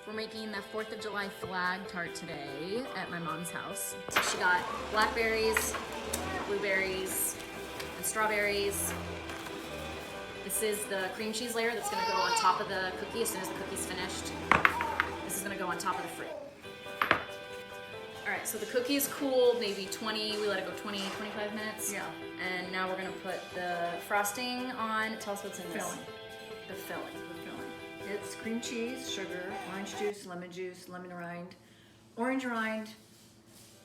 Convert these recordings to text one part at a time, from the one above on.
We're making the 4th of July flag tart today at my mom's house. So she got blackberries, blueberries, and strawberries. This is the cream cheese layer that's gonna go on top of the cookie as soon as the cookie's finished. This is gonna go on top of the fruit. All right, so the cookie is cooled, maybe 20, we let it go 20, 25 minutes. Yeah. And now we're gonna put the frosting on. Tell us what's in this. Filling. The filling. It's cream cheese, sugar, orange juice, lemon rind, orange rind,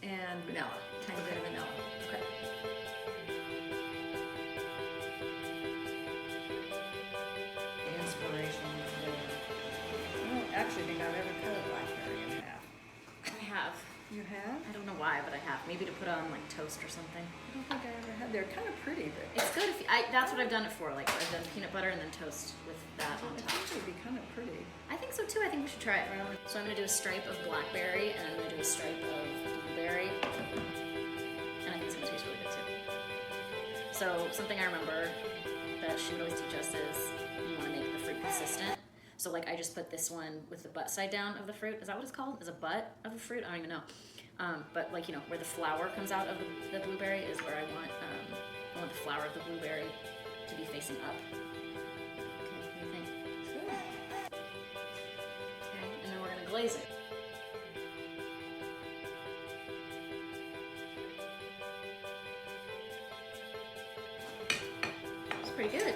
and vanilla. Tiny bit of vanilla. Okay. Inspiration. I don't actually think I've ever cut a blackberry in half. I have. You have? I don't know why, but I have. Maybe to put on like toast or something. I don't think I ever had. They're kind of pretty, but It's good if that's what I've done it for. Like I've done peanut butter and then toast with that on I top. think they'd be kind of pretty. I think so too. I think we should try it. So I'm gonna do a stripe of blackberry and I'm gonna do a stripe of blueberry. And I think it's gonna taste really good too. So something I remember that she would always teach us is you wanna make the fruit consistent. So like I just put this one with the butt side down of the fruit. Is that what it's called? Is a butt of a fruit? I don't even know. But like, you know, where the flower comes out of the blueberry is where I want the flower of the blueberry to be facing up. Okay, what do you think? Good. Okay, and then we're gonna glaze it. It's pretty good.